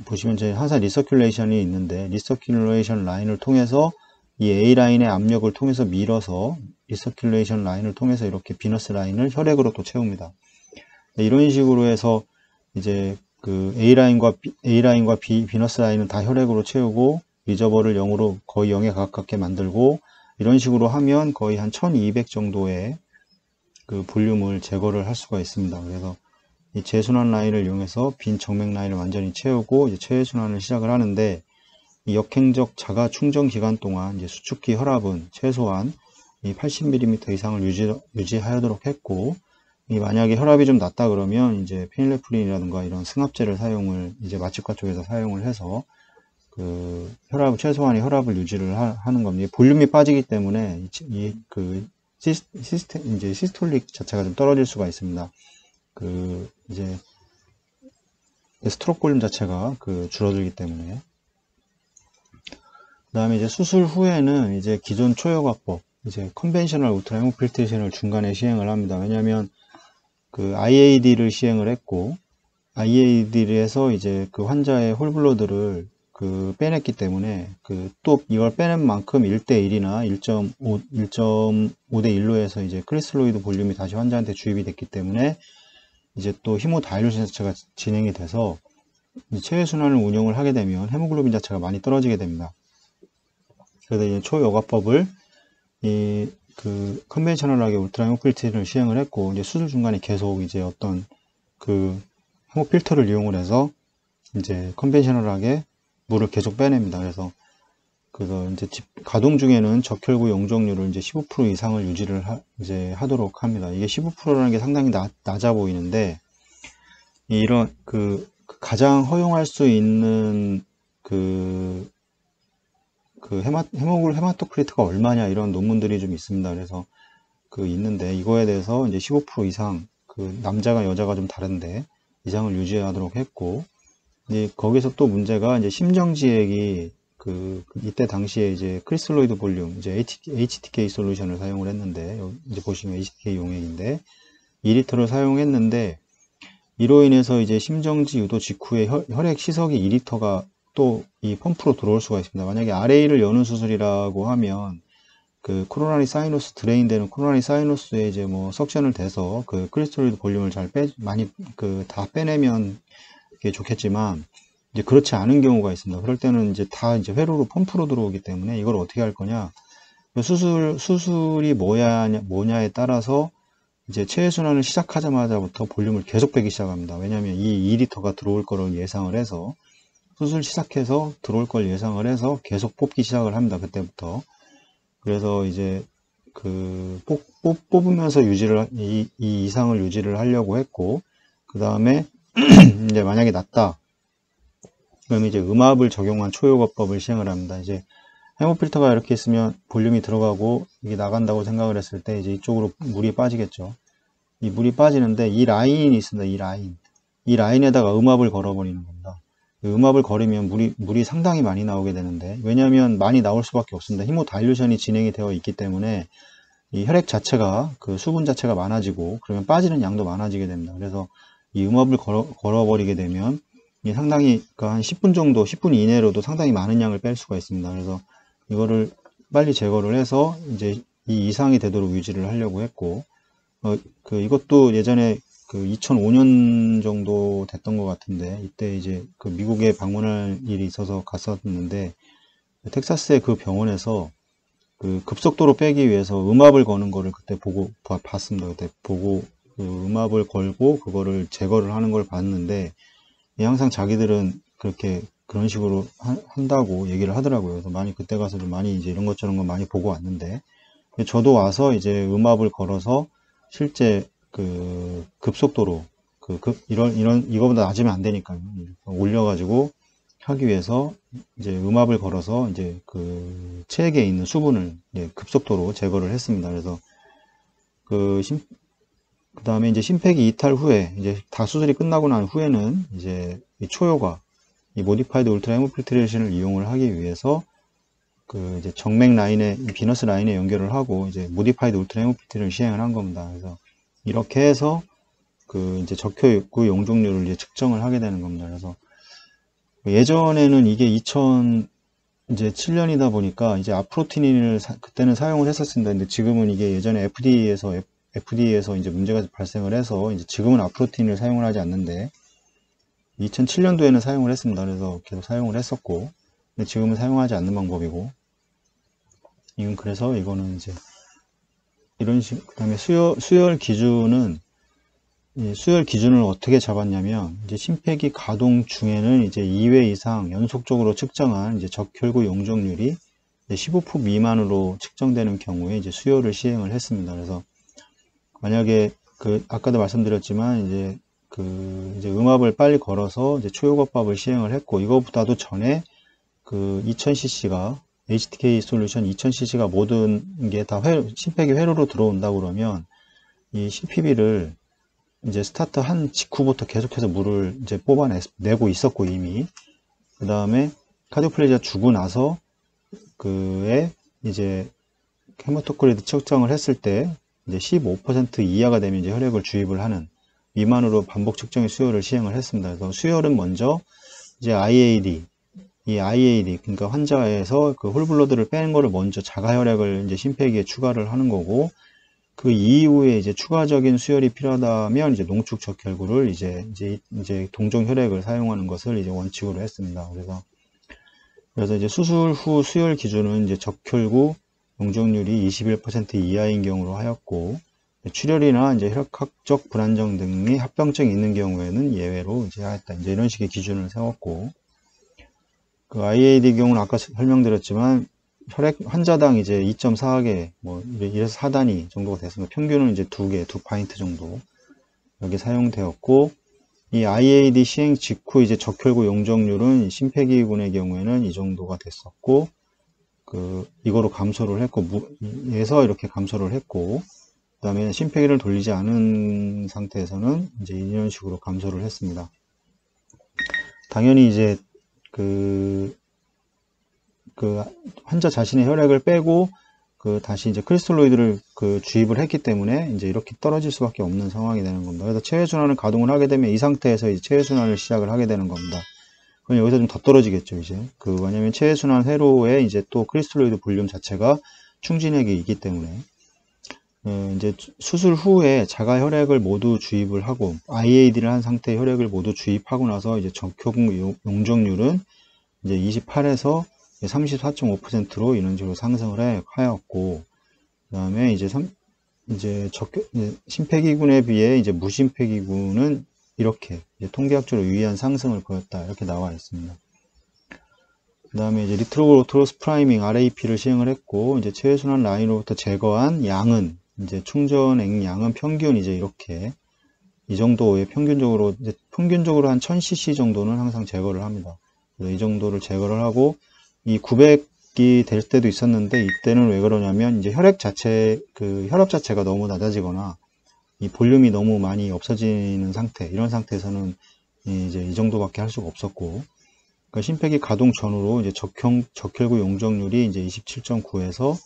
보시면 저희 항상 리서큘레이션이 있는데, 리서큘레이션 라인을 통해서 이 A 라인의 압력을 통해서 밀어서 리서큘레이션 라인을 통해서 이렇게 비너스 라인을 혈액으로 또 채웁니다. 이런 식으로 해서 이제 그 A 라인과 비너스 라인은 다 혈액으로 채우고 리저버를 0으로 거의 0에 가깝게 만들고, 이런 식으로 하면 거의 한 1200 정도의 그 볼륨을 제거를 할 수가 있습니다. 그래서 이 재순환 라인을 이용해서 빈 정맥 라인을 완전히 채우고 이제 최순환을 시작을 하는데, 이 역행적 자가 충전 기간 동안 이제 수축기 혈압은 최소한 이 80mm 이상을 유지하도록 했고, 이 만약에 혈압이 좀 낮다 그러면 이제 페닐레프린이라든가 이런 승합제를 이제 마취과 쪽에서 사용을 해서 그 최소한의 혈압을 유지를 하는 겁니다. 볼륨이 빠지기 때문에 이제 시스톨릭 자체가 좀 떨어질 수가 있습니다. 이제 스트로크 볼륨 자체가 줄어들기 때문에. 그 다음에 이제 수술 후에는 이제 기존 초여과법, 이제 컨벤셔널 울트라 헤모필트레이션을 중간에 시행을 합니다. 왜냐하면 IAD를 시행을 했고, IAD를 해서 이제 그 환자의 홀블러드를 빼냈기 때문에 또 이걸 빼낸 만큼 1대1이나 1.5대1로 해서 이제 크리스탈로이드 볼륨이 다시 환자한테 주입이 됐기 때문에 이제 또 히모다이루신 자체가 진행이 돼서 체외순환을 운용을 하게 되면 헤모글로빈 자체가 많이 떨어지게 됩니다. 그래서 이제 초여과법을 컨벤셔널하게 울트라 헤모필트를 시행을 했고, 이제 수술 중간에 계속 이제 어떤 헤모필터를 이용을 해서 이제 컨벤셔널하게 물을 계속 빼냅니다. 그래서 이제 가동 중에는 적혈구 용적률을 이제 15% 이상을 유지를 이제 하도록 합니다. 이게 15%라는 게 상당히 낮아 보이는데, 이런 가장 허용할 수 있는 헤마토크리트가 얼마냐 이런 논문들이 좀 있습니다. 그래서 있는데 이거에 대해서 이제 15% 이상 남자가 여자가 좀 다른데 이상을 유지하도록 했고, 이제 거기서 또 문제가 이제 심정지액이 이때 당시에 이제 크리스탈로이드 볼륨 이제 HTK 솔루션을 사용을 했는데, 이제 보시면 HTK 용액인데 2리터를 사용했는데, 이로 인해서 이제 심정지 유도 직후에 혈액 시석이 2리터가 또 이 펌프로 들어올 수가 있습니다. 만약에 RA를 여는 수술이라고 하면 코로나리 사이너스 드레인 되는 코로나리 사이너스에 이제 뭐 석션을 대서 크리스탈로이드 볼륨을 많이 다 빼내면 이게 좋겠지만, 이제 그렇지 않은 경우가 있습니다. 그럴 때는 이제 다 이제 회로로 펌프로 들어오기 때문에 이걸 어떻게 할 거냐, 수술이 뭐냐에 따라서 이제 체외순환을 시작하자마자부터 볼륨을 계속 빼기 시작합니다. 왜냐하면 이 2리터가 들어올 거를 예상을 해서, 수술 시작해서 들어올 걸 예상을 해서 계속 뽑기 시작을 합니다. 그때부터. 그래서 이제 뽑으면서 이 이상을 유지를 하려고 했고, 그 다음에 이제 만약에 낮다 그럼 이제 음압을 적용한 초요과법을 시행을 합니다. 이제 헤모필터가 이렇게 있으면 볼륨이 들어가고 이게 나간다고 생각을 했을 때 이제 이쪽으로 물이 빠지겠죠. 이 물이 빠지는데 이 라인이 있습니다. 이 라인에다가 음압을 걸어버리는 겁니다. 음압을 걸으면 물이 상당히 많이 나오게 되는데, 왜냐하면 많이 나올 수밖에 없습니다. 히모다일루션이 진행이 되어 있기 때문에 이 혈액 자체가 수분 자체가 많아지고, 그러면 빠지는 양도 많아지게 됩니다. 그래서 이 음압을 걸어버리게 되면 상당히 한 10분 정도, 10분 이내로도 상당히 많은 양을 뺄 수가 있습니다. 그래서 이거를 빨리 제거를 해서 이제 이 이상이 되도록 유지를 하려고 했고, 이것도 예전에 2005년 정도 됐던 것 같은데, 이때 이제 미국에 방문할 일이 있어서 갔었는데, 텍사스의 병원에서 급속도로 빼기 위해서 음압을 거는 거를 그때 봤습니다. 그때 보고 음압을 걸고 그거를 제거를 하는 걸 봤는데, 항상 자기들은 그런 식으로 한다고 얘기를 하더라고요. 그래서 그때 가서 좀 많이 이제 이런 것 저런 거 많이 보고 왔는데, 저도 와서 이제 음압을 걸어서 실제 급속도로 이거보다 낮으면 안 되니까요. 올려가지고 하기 위해서 이제 음압을 걸어서 이제 체액에 있는 수분을 급속도로 제거를 했습니다. 그래서 그 다음에 이제 심폐기 이탈 후에 이제 다 수술이 끝나고 난 후에는 이제 이 초요과 이 모디파이드 울트라 헤모필트레이션을 이용을 하기 위해서 이제 정맥 라인에 비너스 라인에 연결을 하고 이제 모디파이드 울트라 헤모필트를 시행을 한 겁니다. 그래서 이렇게 해서 이제 적혈구 용적률을 이제 측정을 하게 되는 겁니다. 그래서 예전에는 이게 2007년이다 보니까 이제 아프로티닌을 그때는 사용을 했었습니다. 근데 지금은 이게 예전에 FDA에서 이제 문제가 발생을 해서 이제 지금은 아프로티닌을 사용을 하지 않는데 2007년도에는 사용을 했습니다. 그래서 계속 사용을 했었고, 근데 지금은 사용하지 않는 방법이고, 그래서 이거는 이제 이런 식. 그 다음에 수열 기준을 어떻게 잡았냐면, 이제 심폐기 가동 중에는 이제 2회 이상 연속적으로 측정한 이제 적혈구 용적률이 15% 미만으로 측정되는 경우에 이제 수열을 시행을 했습니다. 그래서 만약에 아까도 말씀드렸지만 이제 이제 음압을 빨리 걸어서 이제 초요과법을 시행을 했고, 이거보다도 전에 2000cc가 HTK 솔루션 2000cc가 모든 게 다 심폐기 회로로 들어온다 그러면 이 CPB를 이제 스타트 한 직후부터 계속해서 물을 이제 뽑아내고 있었고, 이미 그 다음에 카디오플레지아 주고 나서 이제 헤모토크리트 측정을 했을 때 이제 15% 이하가 되면 이제 혈액을 주입을 하는 미만으로 반복 측정의 수열을 시행을 했습니다. 그래서 수열은 먼저 이제 IAD 이 IAD, 그러니까 환자에서 그 홀블러드를 빼는 거를 먼저 자가혈액을 이제 심폐기에 추가를 하는 거고, 그 이후에 이제 추가적인 수혈이 필요하다면 이제 농축 적혈구를 이제 동종 혈액을 사용하는 것을 이제 원칙으로 했습니다. 그래서 이제 수술 후 수혈 기준은 이제 적혈구 용적률이 21% 이하인 경우로 하였고, 출혈이나 이제 혈액학적 불안정 등의 합병증이 있는 경우에는 예외로 이제 하였다. 이제 이런 식의 기준을 세웠고, 그 IAD 경우는 아까 설명드렸지만 혈액 환자당 이제 2.4개 뭐 이래서 4단위 정도가 됐습니다. 평균은 이제 2개, 2파인트 정도 여기 사용되었고, 이 IAD 시행 직후 이제 적혈구 용적률은 심폐기군의 경우에는 이 정도가 됐었고, 이거로 감소를 했고, 에서 이렇게 감소를 했고, 그 다음에 심폐기를 돌리지 않은 상태에서는 이제 이런 식으로 감소를 했습니다. 당연히 이제 환자 자신의 혈액을 빼고 다시 이제 크리스톨로이드를 주입을 했기 때문에 이제 이렇게 떨어질 수밖에 없는 상황이 되는 겁니다. 그래서 체외순환을 가동을 하게 되면 이 상태에서 이제 체외순환을 시작을 하게 되는 겁니다. 그럼 여기서 좀 더 떨어지겠죠, 이제. 왜냐면 체외순환 회로에 이제 또 크리스톨로이드 볼륨 자체가 충진액이 있기 때문에. 이제 수술 후에 자가 혈액을 모두 주입을 하고, IAD를 한 상태의 혈액을 모두 주입하고 나서 이제 적혈구 용적률은 이제 28에서 34.5%로 이런 식으로 상승을 하였고, 그 다음에 이제 심폐기군에 비해 이제 무심폐기군은 이렇게 이제 통계학적으로 유의한 상승을 보였다. 이렇게 나와 있습니다. 그 다음에 이제 리트로그로토로스 프라이밍 RAP를 시행을 했고, 이제 체외순환 라인으로부터 제거한 양은, 이제 충전액 양은 평균 이제 이렇게, 이 정도의 평균적으로 한 1000cc 정도는 항상 제거를 합니다. 그래서 이 정도를 제거를 하고, 이 900이 될 때도 있었는데, 이때는 왜 그러냐면, 이제 혈압 자체가 너무 낮아지거나, 이 볼륨이 너무 많이 없어지는 상태, 이런 상태에서는 이제 이 정도밖에 할 수가 없었고, 그러니까 심폐기 가동 전후로 이제 적혈구 용적률이 이제 27.9에서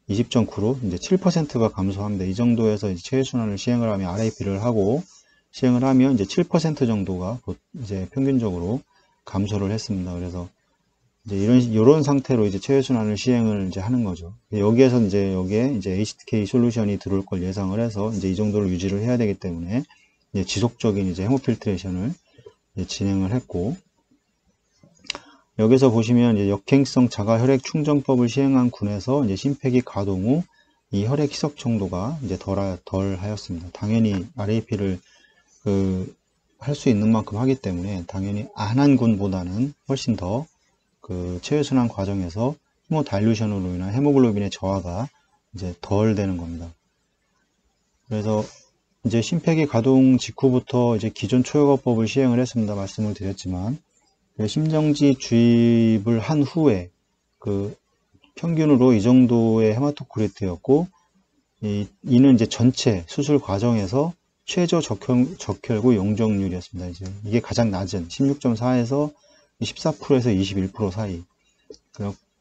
20.9로 이제 7%가 감소합니다. 이 정도에서 이제 체외순환을 시행을 하면 RAP를 하고 시행을 하면 이제 7% 정도가 이제 평균적으로 감소를 했습니다. 그래서 이제 이런 상태로 이제 체외순환을 시행을 이제 하는 거죠. 여기에서 이제 여기에 이제 HTK 솔루션이 들어올 걸 예상을 해서 이제 이 정도를 유지를 해야 되기 때문에 이제 지속적인 이제 헤모필트레이션을 이제 진행을 했고, 여기서 보시면 이제 역행성 자가 혈액 충전법을 시행한 군에서 이제 심폐기 가동 후 이 혈액 희석 정도가 이제 덜 하였습니다. 당연히 RAP를 할 수 있는 만큼 하기 때문에 당연히 안 한 군보다는 훨씬 더 체외순환 과정에서 히모다일루션으로 인한 헤모글로빈의 저하가 이제 덜 되는 겁니다. 그래서 이제 심폐기 가동 직후부터 이제 기존 초여과법을 시행을 했습니다. 말씀을 드렸지만, 심정지 주입을 한 후에 평균으로 이 정도의 헤마토크리트였고, 이는 이제 전체 수술 과정에서 최저 적혈구 용적률이었습니다. 이제 이게 가장 낮은 16.4에서 14%에서 21% 사이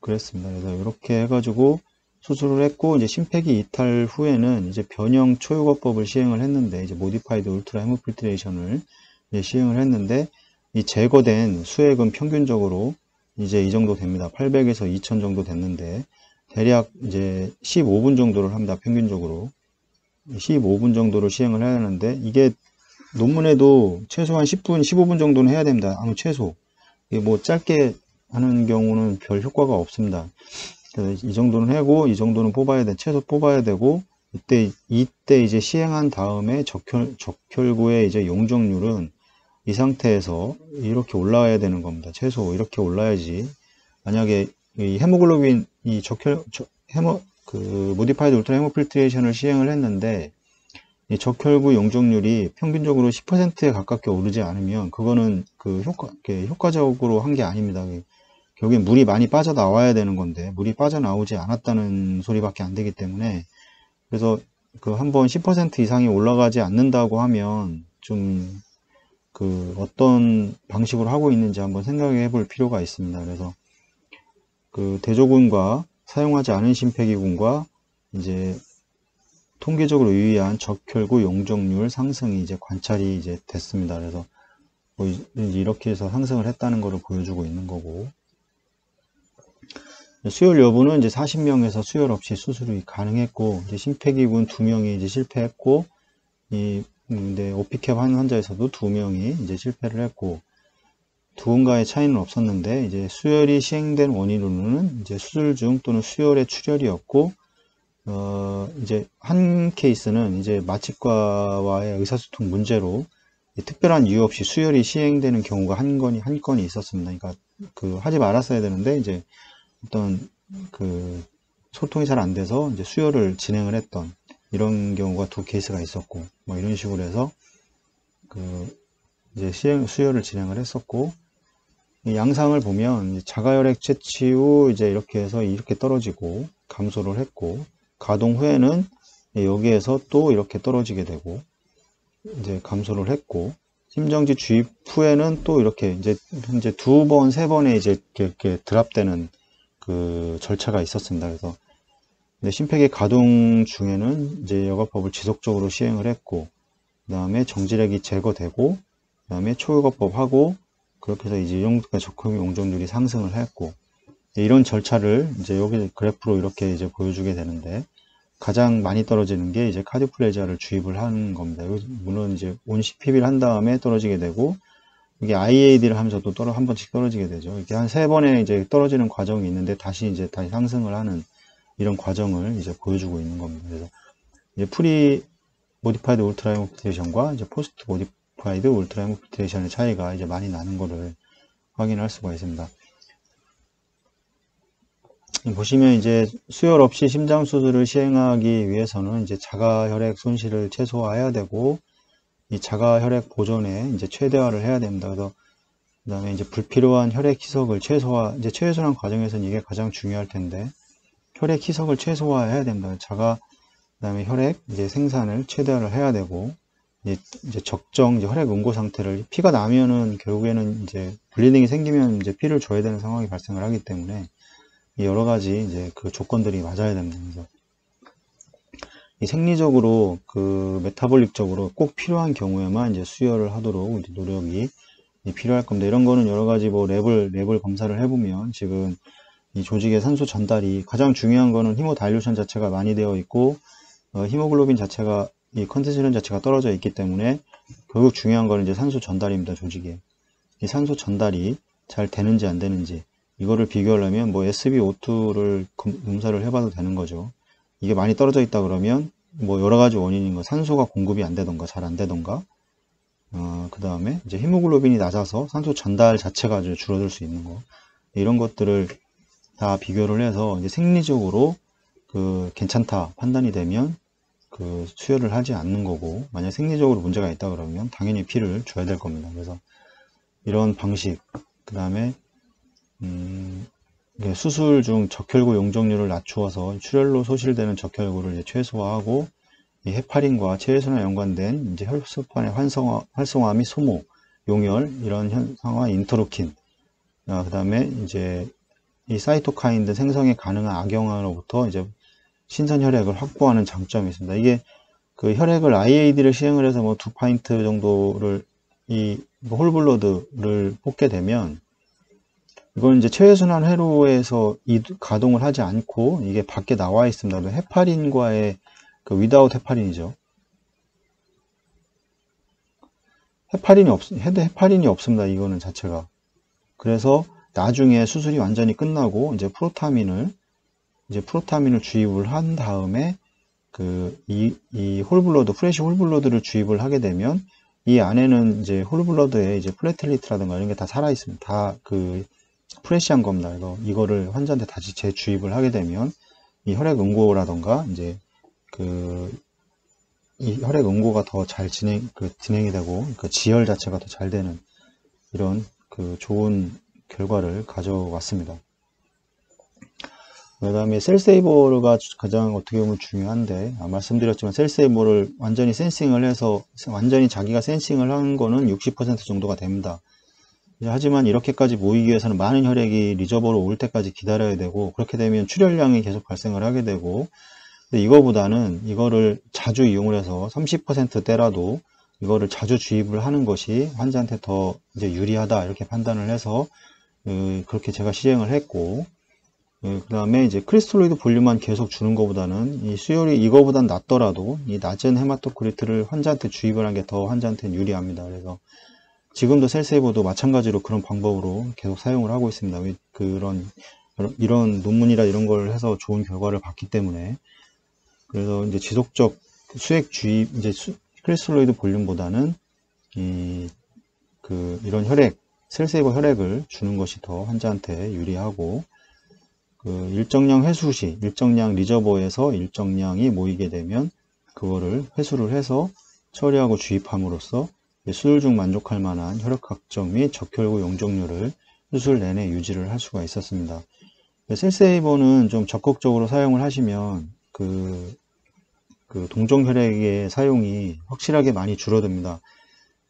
그랬습니다. 그래서 이렇게 해가지고 수술을 했고, 이제 심폐기 이탈 후에는 이제 변형 초효과법을 시행을 했는데, 이제 모디파이드 울트라 헤모필트레이션을 이제 시행을 했는데, 이 제거된 수액은 평균적으로 이제 이 정도 됩니다. 800에서 2000 정도 됐는데, 대략 이제 15분 정도를 합니다. 평균적으로 15분 정도를 시행을 해야 하는데, 이게 논문에도 최소한 10분, 15분 정도는 해야 됩니다. 아무 최소. 이게 뭐 짧게 하는 경우는 별 효과가 없습니다. 그래서 이 정도는 하고, 이 정도는 최소 뽑아야 되고, 이때 이제 시행한 다음에 적혈구의 이제 용적률은 이 상태에서 이렇게 올라와야 되는 겁니다. 최소 이렇게 올라야지. 만약에 이 헤모글로빈, 모디파이드 울트라 헤모필트레이션을 시행을 했는데, 이 적혈구 용적률이 평균적으로 10%에 가깝게 오르지 않으면, 그거는 효과적으로 한 게 아닙니다. 결국엔 물이 많이 빠져나와야 되는 건데, 물이 빠져나오지 않았다는 소리밖에 안 되기 때문에, 그래서 한번 10% 이상이 올라가지 않는다고 하면, 좀, 어떤 방식으로 하고 있는지 한번 생각해 볼 필요가 있습니다. 그래서, 대조군과 사용하지 않은 심폐기군과, 이제, 통계적으로 유의한 적혈구 용적률 상승이 이제 관찰이 이제 됐습니다. 그래서, 이렇게 해서 상승을 했다는 것을 보여주고 있는 거고, 수혈 여부는 이제 40명에서 수혈 없이 수술이 가능했고, 이제 심폐기군 2명이 이제 실패했고, 근데 오피캡 한 환자에서도 2명이 이제 실패를 했고, 누군가의 차이는 없었는데, 이제 수혈이 시행된 원인으로는 이제 수술 중 또는 수혈의 출혈이었고, 이제 한 케이스는 이제 마취과와의 의사소통 문제로 특별한 이유 없이 수혈이 시행되는 경우가 한 건이 있었습니다. 그러니까 하지 말았어야 되는데 이제 어떤 소통이 잘 안 돼서 이제 수혈을 진행을 했던 이런 경우가 2케이스가 있었고, 뭐 이런 식으로 해서 이제 수혈을 진행을 했었고, 이 양상을 보면 자가혈액 채취 후 이제 이렇게 해서 이렇게 떨어지고 감소를 했고, 가동 후에는 여기에서 또 이렇게 떨어지게 되고 이제 감소를 했고, 심정지 주입 후에는 또 이렇게 이제 2번, 3번에 이제 이렇게 드랍되는 절차가 있었습니다. 그래서 심폐기 가동 중에는 이제 여가법을 지속적으로 시행을 했고, 그 다음에 정지력이 제거되고, 그 다음에 초여가법 하고, 그렇게 해서 이제 이 정도까지 적용 용적률이 상승을 했고, 이런 절차를 이제 여기 그래프로 이렇게 이제 보여주게 되는데, 가장 많이 떨어지는 게 이제 카디오플레지아를 주입을 하는 겁니다. 물론 이제 온 CPB를 한 다음에 떨어지게 되고, 이게 IAD를 하면서도 한 번씩 떨어지게 되죠. 이렇게 한 3번에 이제 떨어지는 과정이 있는데 다시 상승을 하는 이런 과정을 이제 보여주고 있는 겁니다. 그래서 이제 프리 모디파이드 울트라 헤모필트레이션과 이제 포스트 모디파이드 울트라 헤모필트레이션의 차이가 이제 많이 나는 것을 확인할 수가 있습니다. 보시면 이제 수혈 없이 심장 수술을 시행하기 위해서는 이제 자가혈액 손실을 최소화해야 되고, 이 자가혈액 보존에 이제 최대화를 해야 됩니다. 그래서 그다음에 이제 불필요한 혈액 희석을 이제 최소한 과정에서는 이게 가장 중요할 텐데, 혈액 희석을 최소화해야 됩니다. 그다음에 혈액 이제 생산을 최대화를 해야 되고, 이제 적정 이제 혈액 응고 상태를, 피가 나면은 결국에는 이제 블리딩이 생기면 이제 피를 줘야 되는 상황이 발생을 하기 때문에 여러 가지 이제 조건들이 맞아야 됩니다. 그래서 이 생리적으로 메타볼릭적으로 꼭 필요한 경우에만 이제 수혈을 하도록 이제 노력이 필요할 겁니다. 이런 거는 여러 가지 뭐 랩을 검사를 해보면 지금 이 조직의 산소 전달이 가장 중요한 거는 히모다일루션 자체가 많이 되어 있고, 히모글로빈 자체가 이 컨센트레이션 자체가 떨어져 있기 때문에 결국 중요한 거는 이제 산소 전달입니다. 조직에 이 산소 전달이 잘 되는지 안 되는지, 이거를 비교하려면 뭐 SbO2를 검사를 해봐도 되는 거죠. 이게 많이 떨어져 있다 그러면 뭐 여러 가지 원인인 거, 산소가 공급이 안 되던가 잘 안 되던가, 그 다음에 이제 히모글로빈이 낮아서 산소 전달 자체가 아주 줄어들 수 있는 거, 이런 것들을 다 비교를 해서 이제 생리적으로 괜찮다 판단이 되면 수혈을 하지 않는 거고, 만약 생리적으로 문제가 있다 그러면 당연히 피를 줘야 될 겁니다. 그래서 이런 방식, 그 다음에 수술 중 적혈구 용적률을 낮추어서 출혈로 소실되는 적혈구를 이제 최소화하고, 이 헤파린과 체외순환 연관된 이제 혈소판의 활성화 및 소모, 용혈 이런 현상화 인터루킨, 그 다음에 이제 이 사이토카인 등 생성에 가능한 악영향으로부터 이제 신선 혈액을 확보하는 장점이 있습니다. 이게 혈액을 IAD를 시행을 해서 뭐 2파인트 정도를 이 홀블러드를 뽑게 되면, 이건 이제 체외순환 회로에서 가동을 하지 않고 이게 밖에 나와 있습니다. 헤파린과의 위다웃 헤파린이죠. 헤파린이 없습니다. 이거는 자체가. 그래서 나중에 수술이 완전히 끝나고 이제 프로타민을 주입을 한 다음에 이 홀블러드, 프레시 홀블러드를 주입을 하게 되면 이 안에는 이제 홀블러드에 이제 플레텔리트라든가 이런 게 다 살아 있습니다. 다 프레시한 겁니다. 그래서 이거를 환자한테 다시 재주입을 하게 되면 이 혈액 응고라던가 이제 이 혈액 응고가 더 잘 진행이 되고 지혈 자체가 더 잘 되는 이런 좋은 결과를 가져왔습니다. 그 다음에 셀세이버가 가장 어떻게 보면 중요한데, 말씀드렸지만 셀세이버를 완전히 센싱을 해서 완전히 자기가 센싱을 한 거는 60% 정도가 됩니다. 하지만 이렇게까지 모이기 위해서는 많은 혈액이 리저버로 올 때까지 기다려야 되고, 그렇게 되면 출혈량이 계속 발생을 하게 되고, 이거보다는 이거를 자주 이용을 해서 30%대라도 이거를 자주 주입을 하는 것이 환자한테 더 이제 유리하다 이렇게 판단을 해서 그렇게 제가 시행을 했고, 그 다음에 이제 크리스톨로이드 볼륨만 계속 주는 것보다는 이 수혈이 이거보단 낮더라도 이 낮은 헤마토크리트를 환자한테 주입을 한 게 더 환자한테는 유리합니다. 그래서 지금도 셀세이버도 마찬가지로 그런 방법으로 계속 사용을 하고 있습니다. 이런 논문이라 이런 걸 해서 좋은 결과를 봤기 때문에. 그래서 이제 지속적 수액 주입, 이제 크리스톨로이드 볼륨보다는 이런 혈액, 셀세이버 혈액을 주는 것이 더 환자한테 유리하고, 일정량 회수 시, 일정량 리저버에서 일정량이 모이게 되면 그거를 회수를 해서 처리하고 주입함으로써 수술 중 만족할 만한 혈액 확정 및 적혈구 용적률을 수술 내내 유지를 할 수가 있었습니다. 셀세이버는 좀 적극적으로 사용을 하시면 동종혈액의 사용이 확실하게 많이 줄어듭니다.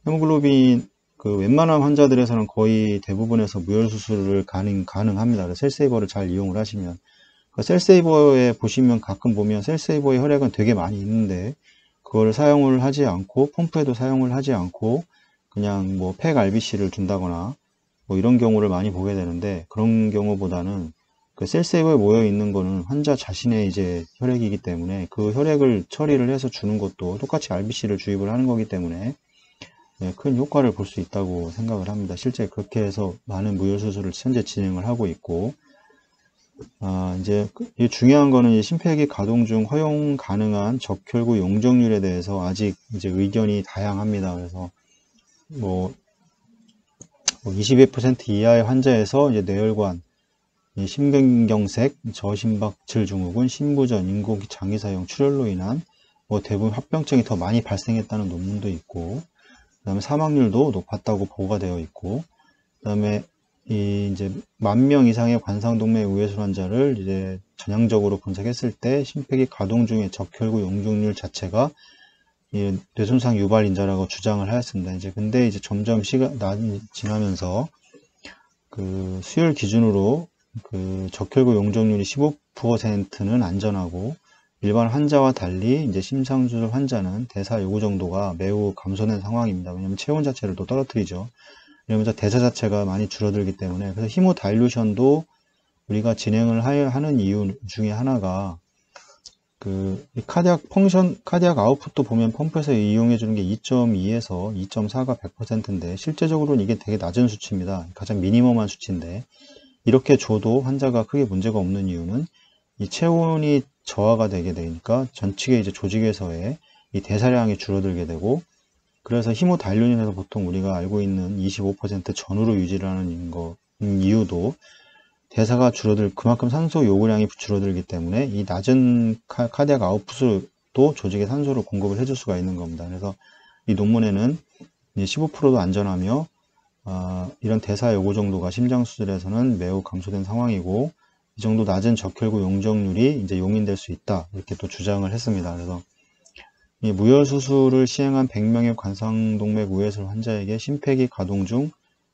헤모글로빈 웬만한 환자들에서는 거의 대부분에서 무혈수술을 가능합니다. 셀세이버를 잘 이용을 하시면. 셀세이버에 보시면 가끔 보면 셀세이버의 혈액은 되게 많이 있는데 그걸 사용을 하지 않고 펌프에도 사용을 하지 않고 그냥 뭐 팩 RBC를 준다거나 뭐 이런 경우를 많이 보게 되는데, 그런 경우보다는 셀세이버에 모여 있는 거는 환자 자신의 이제 혈액이기 때문에 그 혈액을 처리를 해서 주는 것도 똑같이 RBC를 주입을 하는 거기 때문에 큰 효과를 볼 수 있다고 생각을 합니다. 실제 그렇게 해서 많은 무혈수술을 현재 진행을 하고 있고, 이제 중요한 거는 심폐기 가동 중 허용 가능한 적혈구 용적률에 대해서 아직 이제 의견이 다양합니다. 그래서 22% 이하의 환자에서 이제 뇌혈관, 심근경색, 저심박질 증후군, 심부전, 인공기 장기 사용, 출혈로 인한 대부분 합병증이 더 많이 발생했다는 논문도 있고, 그 다음에 사망률도 높았다고 보고가 되어 있고, 그 다음에 이제 10,000명 이상의 관상동맥 우회술 환자를 이제 전향적으로 분석했을 때 심폐기 가동 중의 적혈구 용적률 자체가 뇌손상 유발인자라고 주장을 하였습니다. 근데 점점 시간이 지나면서 수혈 기준으로 적혈구 용적률이 15%는 안전하고, 일반 환자와 달리 이제 심상수술 환자는 대사 요구 정도가 매우 감소된 상황입니다. 왜냐하면 체온 자체를 또 떨어뜨리죠. 이러면서 대사 자체가 많이 줄어들기 때문에. 그래서 히모다일루션도 우리가 진행을 하는 이유 중에 하나가 카디악 아웃풋도 보면 펌프에서 이용해 주는 게 2.2에서 2.4가 100%인데 실제적으로는 이게 되게 낮은 수치입니다. 가장 미니멈한 수치인데 이렇게 줘도 환자가 크게 문제가 없는 이유는 이 체온이 저하가 되게 되니까 전측의 이제 조직에서의 이 대사량이 줄어들게 되고, 그래서 히모다일루션에서 보통 우리가 알고 있는 25% 전후로 유지를 하는 이유도 대사가 그만큼 산소 요구량이 줄어들기 때문에 이 낮은 카디악 아웃풋도 조직에 산소를 공급을 해줄 수가 있는 겁니다. 그래서 이 논문에는 15%도 안전하며 이런 대사 요구 정도가 심장 수술에서는 매우 감소된 상황이고, 이 정도 낮은 적혈구 용적률이 이제 용인될 수 있다, 이렇게 또 주장을 했습니다. 그래서 이 무혈수술을 시행한 100명의 관상동맥 우회술 환자에게 심폐기 가동 중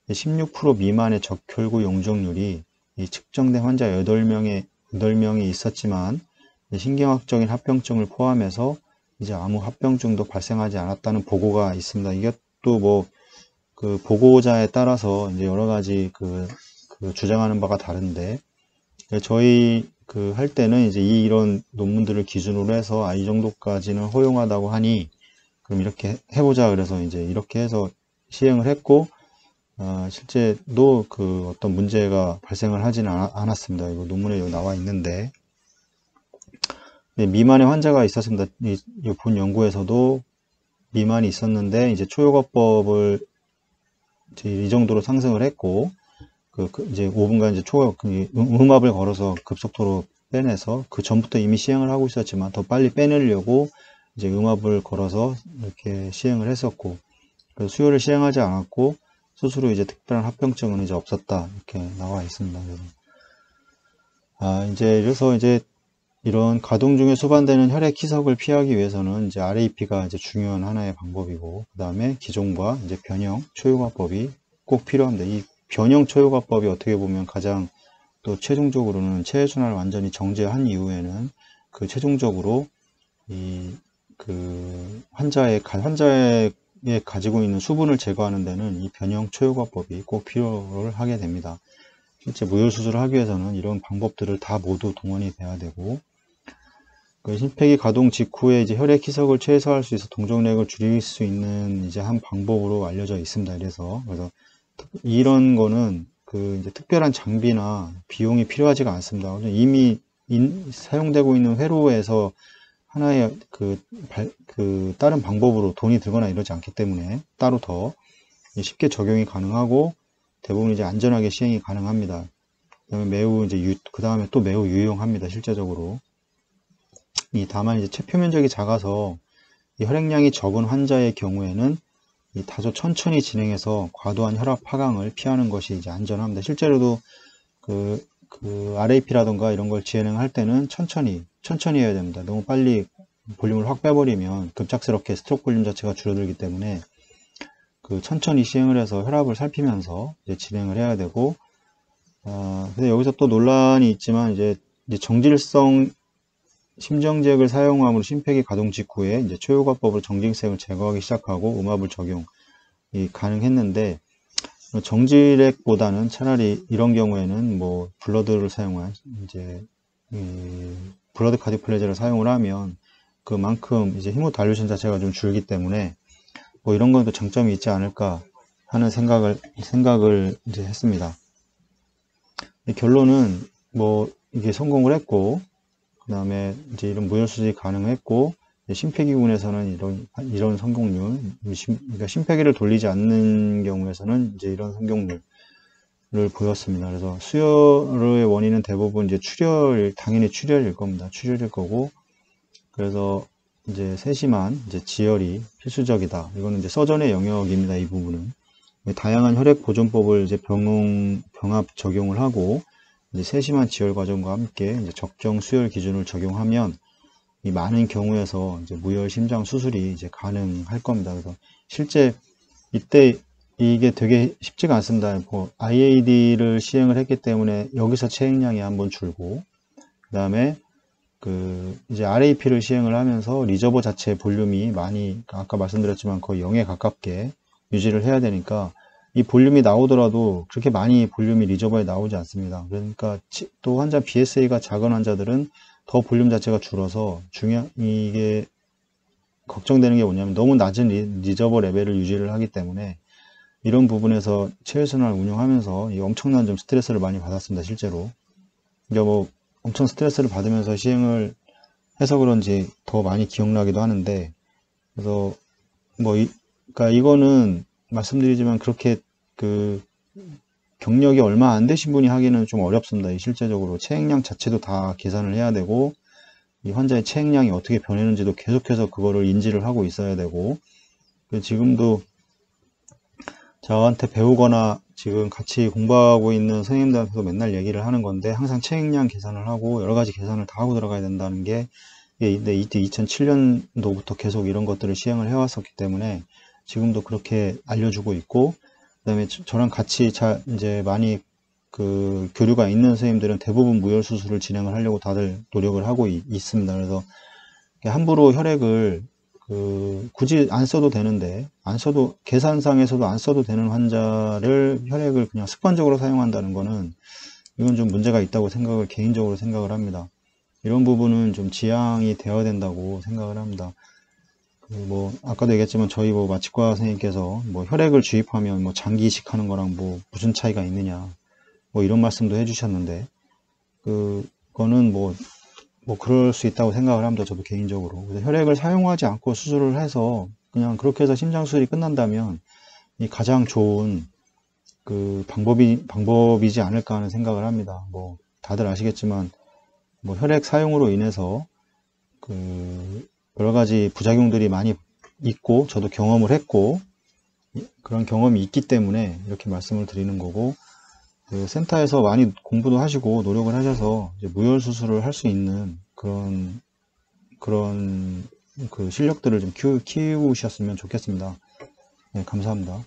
16% 미만의 적혈구 용적률이 측정된 환자 8명이 있었지만 신경학적인 합병증을 포함해서 이제 아무 합병증도 발생하지 않았다는 보고가 있습니다. 이것도 보고자에 따라서 이제 여러 가지 주장하는 바가 다른데, 저희 할 때는 이제 이런 논문들을 기준으로 해서 이 정도까지는 허용하다고 하니 그럼 이렇게 해보자, 그래서 이제 이렇게 해서 시행을 했고, 실제로 어떤 문제가 발생을 하지는 않았습니다. 이거 논문에 여기 나와 있는데, 미만의 환자가 있었습니다. 본 연구에서도 미만이 있었는데 이제 초효과법을 이 정도로 상승을 했고, 이제 5분간 이제 음압을 걸어서 급속도로 빼내서, 그 전부터 이미 시행을 하고 있었지만 더 빨리 빼내려고 이제 음압을 걸어서 이렇게 시행을 했었고, 그래서 수혈을 시행하지 않았고 수술 후 이제 특별한 합병증은 이제 없었다, 이렇게 나와 있습니다. 그래서 이제 이런 가동 중에 수반되는 혈액 희석을 피하기 위해서는 이제 RAP가 이제 중요한 하나의 방법이고, 그 다음에 기종과 이제 변형 초효과법이 꼭 필요합니다. 이 변형 초효과법이 어떻게 보면 가장 또 최종적으로는 체혈순환을 완전히 정지한 이후에는 최종적으로 환자의 가지고 있는 수분을 제거하는 데는 이 변형 초효과법이 꼭 필요를 하게 됩니다. 실제 무혈 수술을 하기 위해서는 이런 방법들을 다 모두 동원이 돼야 되고, 그 심폐기 가동 직후에 이제 혈액 희석을 최소화할 수 있어 동정맥을 줄일 수 있는 이제 한 방법으로 알려져 있습니다. 그래서 이런 거는 그 이제 특별한 장비나 비용이 필요하지가 않습니다. 이미 사용되고 있는 회로에서 하나의 그 다른 방법으로 돈이 들거나 이러지 않기 때문에 따로 더 쉽게 적용이 가능하고 대부분 이제 안전하게 시행이 가능합니다. 그 다음에 또 매우 유용합니다. 실제적으로. 다만 이제 체표 면적이 작아서 이 혈액량이 적은 환자의 경우에는 다소 천천히 진행해서 과도한 혈압 하강을 피하는 것이 이제 안전합니다. 실제로도 그 RAP라던가 이런 걸 진행할 때는 천천히 해야 됩니다. 너무 빨리 볼륨을 확 빼버리면 급작스럽게 스트로크 볼륨 자체가 줄어들기 때문에 천천히 시행을 해서 혈압을 살피면서 이제 진행을 해야 되고, 근데 여기서 또 논란이 있지만 이제 정질성 심정제액을 사용함으로 심폐기 가동 직후에 이제 초효과법으로 정진색을 제거하기 시작하고 음압을 적용이 가능했는데, 정질액보다는 차라리 이런 경우에는 뭐 블러드를 사용한 이제 블러드 카디플레저를 사용을 하면 그만큼 이제 히모달루션 자체가 좀 줄기 때문에 뭐 이런 건 또 장점이 있지 않을까 하는 생각을 이제 했습니다. 결론은 뭐 이게 성공을 했고, 그 다음에 이제 이런 무혈 수술이 가능했고, 심폐기군에서는 이런 성공률, 그러니까 심폐기를 돌리지 않는 경우에서는 이제 이런 성공률을 보였습니다. 그래서 수혈의 원인은 대부분 이제 당연히 출혈일 겁니다. 출혈일 거고, 그래서 이제 세심한 이제 지혈이 필수적이다. 이거는 이제 서전의 영역입니다. 이 부분은 다양한 혈액 보존법을 이제 병합 적용을 하고, 이제 세심한 지혈 과정과 함께 이제 적정 수혈 기준을 적용하면 이 많은 경우에서 이제 무혈 심장 수술이 이제 가능할 겁니다. 그래서 실제 이때 이게 되게 쉽지가 않습니다. IAD를 시행을 했기 때문에 여기서 체액량이 한번 줄고, 그 다음에 이제 RAP를 시행을 하면서 리저버 자체의 볼륨이 많이, 아까 말씀드렸지만 거의 0에 가깝게 유지를 해야 되니까 이 볼륨이 나오더라도 그렇게 많이 볼륨이 리저버에 나오지 않습니다. 그러니까 또 환자 BSA가 작은 환자들은 더 볼륨 자체가 줄어서 이게 걱정되는 게 뭐냐면 너무 낮은 리저버 레벨을 유지를 하기 때문에 이런 부분에서 체외선을 운영하면서 엄청난 좀 스트레스를 많이 받았습니다. 실제로. 그러니까 뭐 엄청 스트레스를 받으면서 시행을 해서 그런지 더 많이 기억나기도 하는데, 그래서 그러니까 이거는 말씀드리지만 그렇게 경력이 얼마 안 되신 분이 하기는 좀 어렵습니다. 실제적으로 체액량 자체도 다 계산을 해야 되고, 이 환자의 체액량이 어떻게 변했는지도 계속해서 그거를 인지를 하고 있어야 되고, 지금도 저한테 배우거나 지금 같이 공부하고 있는 선생님들한테도 맨날 얘기를 하는 건데, 항상 체액량 계산을 하고 여러 가지 계산을 다 하고 들어가야 된다는 게, 이때 2007년도부터 계속 이런 것들을 시행을 해왔었기 때문에 지금도 그렇게 알려주고 있고, 그 다음에 저랑 같이 이제 많이 교류가 있는 선생님들은 대부분 무혈 수술을 진행을 하려고 다들 노력을 하고 있습니다. 그래서 함부로 혈액을 굳이 안 써도 되는데, 계산상에서도 안 써도 되는 환자를 혈액을 그냥 습관적으로 사용한다는 거는 이건 좀 문제가 있다고 개인적으로 생각을 합니다. 이런 부분은 좀 지양이 되어야 된다고 생각을 합니다. 아까도 얘기했지만 저희 마취과 선생님께서 혈액을 주입하면 장기 이식하는 거랑 무슨 차이가 있느냐, 이런 말씀도 해주셨는데, 그거는 그럴 수 있다고 생각을 합니다. 저도 개인적으로. 그래서 혈액을 사용하지 않고 수술을 해서 그냥 그렇게 해서 심장 수술이 끝난다면 이 가장 좋은 방법이지 않을까 하는 생각을 합니다. 다들 아시겠지만 혈액 사용으로 인해서 여러 가지 부작용들이 많이 있고, 저도 경험을 했고, 그런 경험이 있기 때문에 이렇게 말씀을 드리는 거고, 센터에서 많이 공부도 하시고 노력을 하셔서 이제 무혈 수술을 할 수 있는 그런 실력들을 좀 키우셨으면 좋겠습니다. 네, 감사합니다.